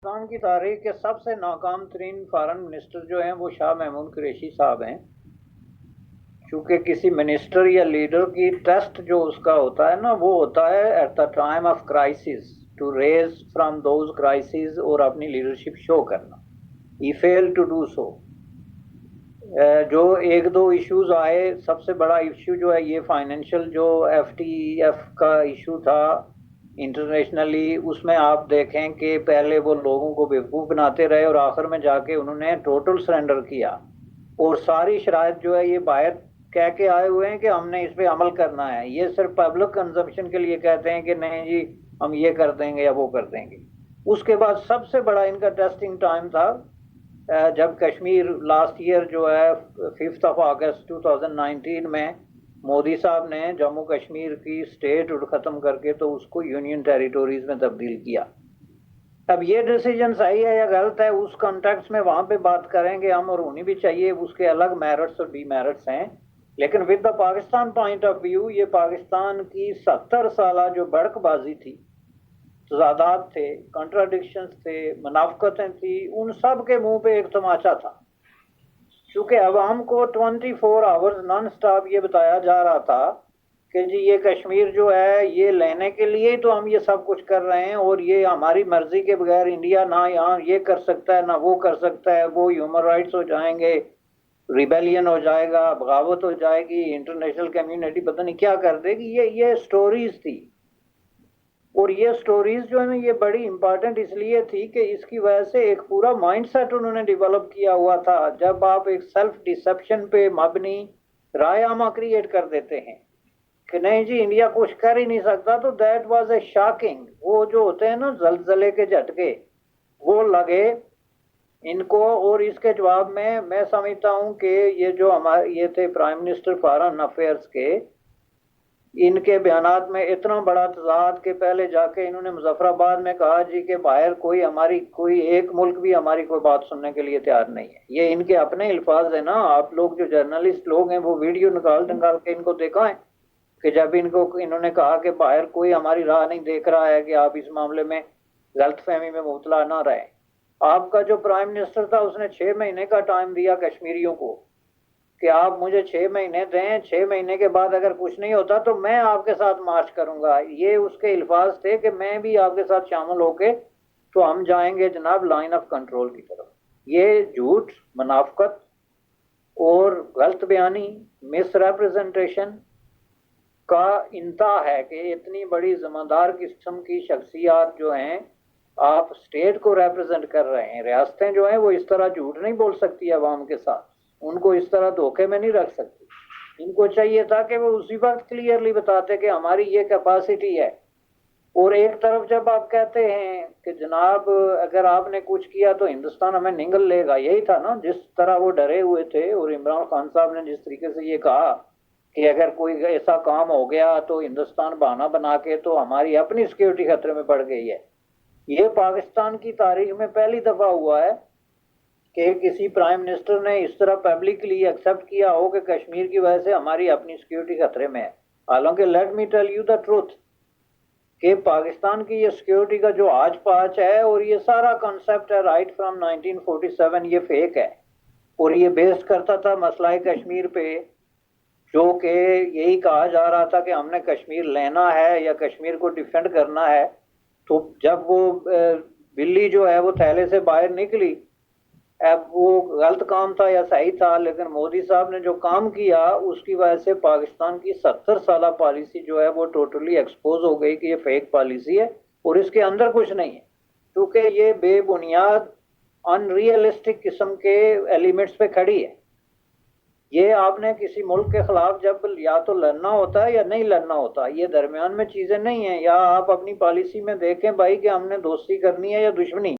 پاکستان کی تاریخ کے سب سے ناکام ترین فارن منسٹر جو ہیں وہ شاہ محمود قریشی صاحب ہیں. چونکہ کسی منسٹر یا لیڈر کی ٹیسٹ جو اس کا ہوتا ہے نا وہ ہوتا ہے at the time of crisis to rise from those crisis اور اپنی لیڈرشپ شو کرنا. He fail to do so. جو ایک دو ایشوز آئے، سب سے بڑا ایشو جو ہے یہ فائنینشیل جو ایف ٹی ایف کا ایشو تھا انٹرنیشنلی، اس میں آپ دیکھیں کہ پہلے وہ لوگوں کو بیوقوف بناتے رہے اور آخر میں جا کے انہوں نے ٹوٹل سرنڈر کیا، اور ساری شرائط جو ہے یہ باہر کہہ کے آئے ہوئے ہیں کہ ہم نے اس پہ عمل کرنا ہے. یہ صرف پبلک کنزمپشن کے لیے کہتے ہیں کہ نہیں جی ہم یہ کر دیں گے یا وہ کر دیں گے. اس کے بعد سب سے بڑا ان کا ٹیسٹنگ ٹائم تھا جب کشمیر لاسٹ ایئر جو ہے 5 اگست 2019 میں مودی صاحب نے جموں کشمیر کی اسٹیٹ ختم کر کے تو اس کو یونین ٹیریٹوریز میں تبدیل کیا. اب یہ ڈیسیجن صحیح ہے یا غلط ہے اس کانٹیکس میں وہاں پہ بات کریں گے ہم، اور ہونی بھی چاہیے، اس کے الگ میرٹس اور ڈی میرٹس ہیں. لیکن with the Pakistan point of view یہ پاکستان کی 70 سالہ جو بڑک بازی تھی، تضادات تھے، کنٹراڈکشنز تھے، منافقتیں تھی، ان سب کے منہ پہ ایک تماچا تھا. چونکہ عوام کو 24 آورز نان سٹاپ یہ بتایا جا رہا تھا کہ جی یہ کشمیر جو ہے یہ لینے کے لیے تو ہم یہ سب کچھ کر رہے ہیں، اور یہ ہماری مرضی کے بغیر انڈیا نہ یہاں یہ کر سکتا ہے نہ وہ کر سکتا ہے، وہ ہیومن رائٹس ہو جائیں گے، ریبیلین ہو جائے گا، بغاوت ہو جائے گی، انٹرنیشنل کمیونٹی پتہ نہیں کیا کر دے گی. یہ سٹوریز تھی، اور یہ سٹوریز جو ہے یہ بڑی امپارٹنٹ اس لیے تھی کہ اس کی وجہ سے ایک پورا مائنڈ سیٹ انہوں نے ڈیولپ کیا ہوا تھا. جب آپ ایک سیلف ڈیسپشن پہ مبنی رائے عامہ کریٹ کر دیتے ہیں کہ نہیں جی انڈیا کچھ کر ہی نہیں سکتا، تو دیٹ واز اے شاکنگ. وہ جو ہوتے ہیں نا زلزلے کے جھٹکے وہ لگے ان کو. اور اس کے جواب میں سمجھتا ہوں کہ یہ جو ہمارے یہ تھے پرائم منسٹر فارن افیئرز کے، ان کے بیانات میں اتنا بڑا تضاد کہ پہلے جا کے انہوں نے مظفر آباد میں کہا جی کہ باہر کوئی ایک ملک بھی ہماری کوئی بات سننے کے لیے تیار نہیں ہے. یہ ان کے اپنے الفاظ ہیں نا. آپ لوگ جو جرنلسٹ لوگ ہیں وہ ویڈیو نکال کے ان کو دیکھائیں کہ جب انہوں نے کہا کہ باہر کوئی ہماری راہ نہیں دیکھ رہا ہے کہ آپ اس معاملے میں غلط فہمی میں مبتلا نہ رہے. آپ کا جو پرائم منسٹر تھا اس نے 6 مہینے کا ٹائم دیا کشمیریوں کو کہ آپ مجھے 6 مہینے دیں، 6 مہینے کے بعد اگر کچھ نہیں ہوتا تو میں آپ کے ساتھ مارچ کروں گا. یہ اس کے الفاظ تھے کہ میں بھی آپ کے ساتھ شامل ہو کے تو ہم جائیں گے جناب لائن آف کنٹرول کی طرف. یہ جھوٹ، منافقت اور غلط بیانی، مس ریپریزنٹیشن کا انتہا ہے کہ اتنی بڑی ذمہ دار قسم کی شخصیات جو ہیں، آپ اسٹیٹ کو ریپریزنٹ کر رہے ہیں، ریاستیں جو ہیں وہ اس طرح جھوٹ نہیں بول سکتی عوام کے ساتھ، ان کو اس طرح دھوکے میں نہیں رکھ سکتی. ان کو چاہیے تھا کہ وہ اسی وقت کلیئرلی بتاتے کہ ہماری یہ کیپیسٹی ہے. اور ایک طرف جب آپ کہتے ہیں کہ جناب اگر آپ نے کچھ کیا تو ہندوستان ہمیں نگل لے گا، یہی تھا نا جس طرح وہ ڈرے ہوئے تھے. اور عمران خان صاحب نے جس طریقے سے یہ کہا کہ اگر کوئی ایسا کام ہو گیا تو ہندوستان بہانہ بنا کے تو ہماری اپنی سیکیورٹی خطرے میں پڑ گئی ہے. یہ پاکستان کی تاریخ میں پہلی دفعہ ہوا ہے کہ کسی پرائم منسٹر نے اس طرح پبلکلی ایکسپٹ کیا ہو کہ کشمیر کی وجہ سے ہماری اپنی سیکیورٹی خطرے میں ہے. حالانکہ let me tell you the truth کہ پاکستان کی یہ سیکیورٹی کا جو آج پاچ ہے اور یہ سارا کنسپٹ ہے رائٹ فرام 1947 یہ فیک ہے، اور یہ بیس کرتا تھا مسئلہ کشمیر پہ، جو کہ یہی کہا جا رہا تھا کہ ہم نے کشمیر لینا ہے یا کشمیر کو ڈیفینڈ کرنا ہے. تو جب وہ بلی جو ہے وہ تھیلے سے باہر نکلی، اب وہ غلط کام تھا یا صحیح تھا، لیکن مودی صاحب نے جو کام کیا اس کی وجہ سے پاکستان کی 70 سالہ پالیسی جو ہے وہ ٹوٹلی ایکسپوز ہو گئی کہ یہ فیک پالیسی ہے اور اس کے اندر کچھ نہیں ہے، کیونکہ یہ بے بنیاد ان ریئلسٹک قسم کے ایلیمنٹس پہ کھڑی ہے. یہ آپ نے کسی ملک کے خلاف جب یا تو لڑنا ہوتا ہے یا نہیں لڑنا ہوتا، یہ درمیان میں چیزیں نہیں ہیں. یا آپ اپنی پالیسی میں دیکھیں بھائی کہ ہم نے دوستی کرنی ہے یا دشمنی.